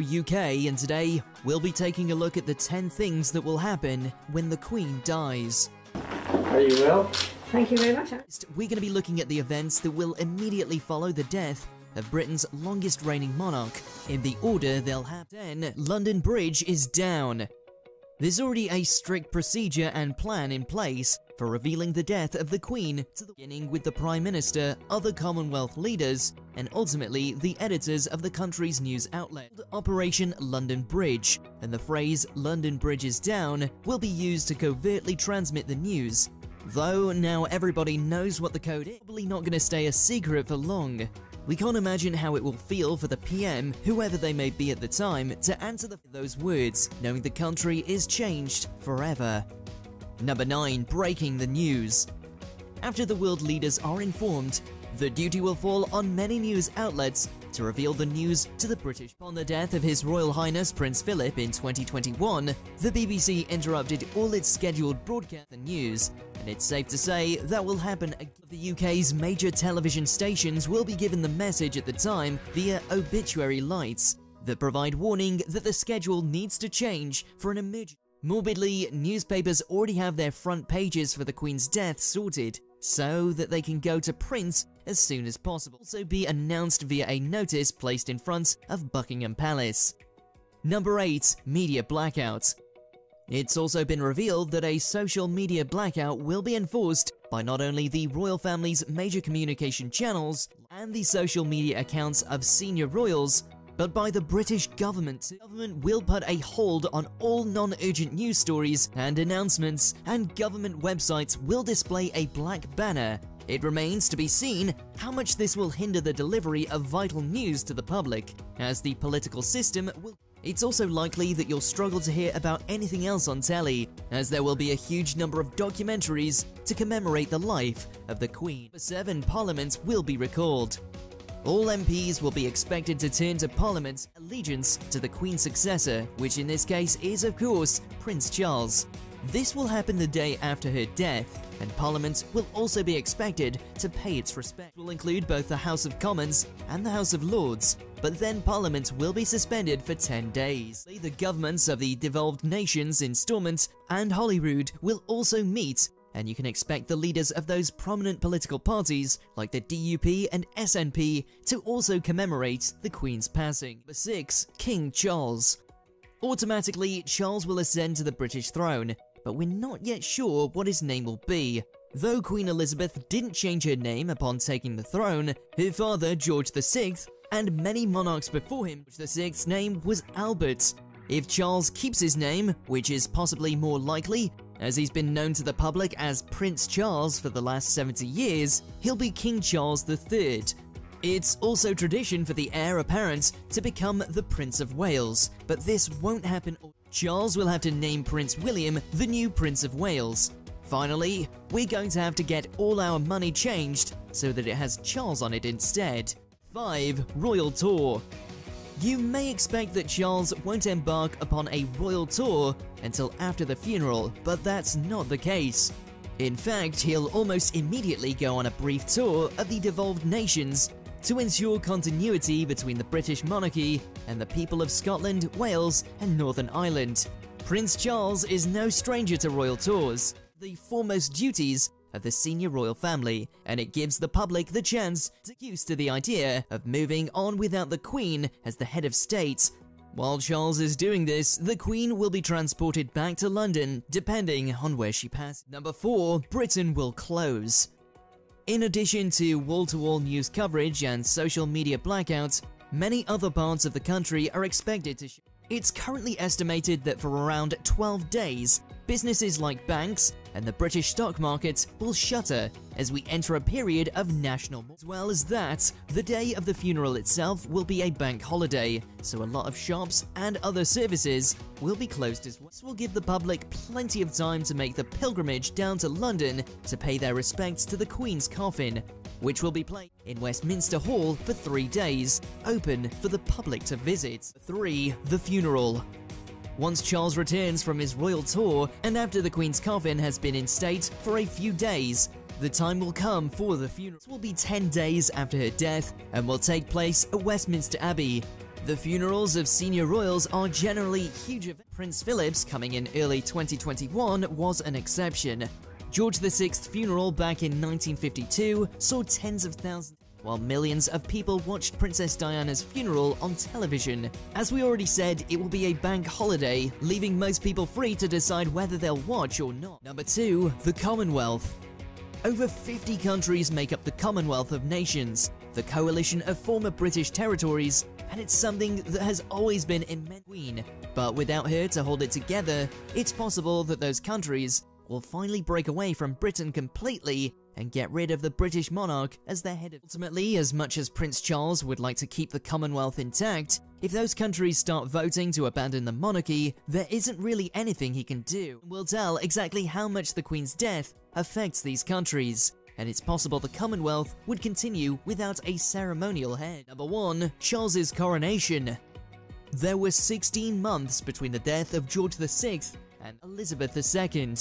UK, and today we'll be taking a look at the 10 things that will happen when the Queen dies. Are you well? Thank you very much. We're going to be looking at the events that will immediately follow the death of Britain's longest reigning monarch. In the order they'll happen: 10. London Bridge is down. There's already a strict procedure and plan in place for revealing the death of the Queen, beginning with the Prime Minister, other Commonwealth leaders, and ultimately the editors of the country's news outlet. Operation London Bridge, and the phrase "London Bridge is down" will be used to covertly transmit the news. Though now everybody knows what the code is, probably not going to stay a secret for long. We can't imagine how it will feel for the PM, whoever they may be at the time, to answer those words, knowing the country is changed forever. Number 9. Breaking the news. After the world leaders are informed, the duty will fall on many news outlets to reveal the news to the British. Upon the death of His Royal Highness Prince Philip in 2021, the BBC interrupted all its scheduled broadcast news, and it's safe to say that will happen again. The UK's major television stations will be given the message at the time via obituary lights that provide warning that the schedule needs to change for an emergency. Morbidly, newspapers already have their front pages for the Queen's death sorted, so that they can go to print as soon as possible. Also be announced via a notice placed in front of Buckingham Palace. Number 8. Media blackout. It's also been revealed that a social media blackout will be enforced by not only the royal family's major communication channels and the social media accounts of senior royals, but by the British government. The government will put a hold on all non-urgent news stories and announcements, and government websites will display a black banner. It remains to be seen how much this will hinder the delivery of vital news to the public, as the political system will. It's also likely that you'll struggle to hear about anything else on telly, as there will be a huge number of documentaries to commemorate the life of the Queen. Number 7. Parliament will be recalled. All MPs will be expected to turn to Parliament's allegiance to the Queen's successor, which in this case is, of course, Prince Charles. This will happen the day after her death, and Parliament will also be expected to pay its respect. It will include both the House of Commons and the House of Lords, but then Parliament will be suspended for 10 days. The governments of the devolved nations in Stormont and Holyrood will also meet, and you can expect the leaders of those prominent political parties, like the DUP and SNP, to also commemorate the Queen's passing. Number 6. King Charles. Automatically, Charles will ascend to the British throne, but we're not yet sure what his name will be. Though Queen Elizabeth didn't change her name upon taking the throne, her father, George VI, and many monarchs before him, George VI's name was Albert. If Charles keeps his name, which is possibly more likely, as he's been known to the public as Prince Charles for the last 70 years, he'll be King Charles III. It's also tradition for the heir apparent to become the Prince of Wales, but this won't happen. Charles will have to name Prince William the new Prince of Wales. Finally, we're going to have to get all our money changed so that it has Charles on it instead. 5. Royal Tour. You may expect that Charles won't embark upon a royal tour until after the funeral, but that's not the case. In fact, he'll almost immediately go on a brief tour of the devolved nations to ensure continuity between the British monarchy and the people of Scotland, Wales, and Northern Ireland. Prince Charles is no stranger to royal tours, the foremost duties of the senior royal family, and it gives the public the chance to get used to the idea of moving on without the Queen as the head of state. While Charles is doing this, the Queen will be transported back to London, depending on where she passed. Number 4. Britain will close. In addition to wall-to-wall news coverage and social media blackouts, many other parts of the country are expected to. It's currently estimated that for around 12 days, businesses like banks and the British stock market will shutter as we enter a period of national mourning. As well as that, the day of the funeral itself will be a bank holiday, so a lot of shops and other services will be closed as well. This will give the public plenty of time to make the pilgrimage down to London to pay their respects to the Queen's coffin, which will be played in Westminster Hall for 3 days, open for the public to visit. 3. The funeral. Once Charles returns from his royal tour, and after the Queen's coffin has been in state for a few days, the time will come for the funeral. It will be 10 days after her death and will take place at Westminster Abbey. The funerals of senior royals are generally huge events. Prince Philip's, coming in early 2021, was an exception. George VI's funeral back in 1952 saw tens of thousands, while millions of people watched Princess Diana's funeral on television. As we already said, it will be a bank holiday, leaving most people free to decide whether they'll watch or not. Number 2. The Commonwealth. Over 50 countries make up the Commonwealth of Nations, the coalition of former British territories, and it's something that has always been immense. Queen. But without her to hold it together, it's possible that those countries will finally break away from Britain completely and get rid of the British monarch as their head. Ultimately, as much as Prince Charles would like to keep the Commonwealth intact, if those countries start voting to abandon the monarchy, there isn't really anything he can do. We'll tell exactly how much the Queen's death affects these countries, and it's possible the Commonwealth would continue without a ceremonial head. Number 1. Charles's coronation. There were 16 months between the death of George VI and Elizabeth II.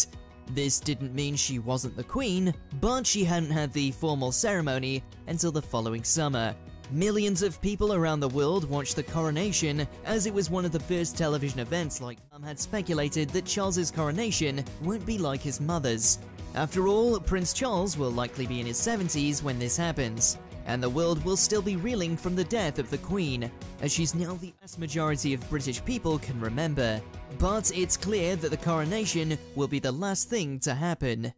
This didn't mean she wasn't the Queen, but she hadn't had the formal ceremony until the following summer. Millions of people around the world watched the coronation, as it was one of the first television events. Some had speculated that Charles's coronation won't be like his mother's. After all, Prince Charles will likely be in his 70s when this happens, and the world will still be reeling from the death of the Queen, as she's now the vast majority of British people can remember. But it's clear that the coronation will be the last thing to happen.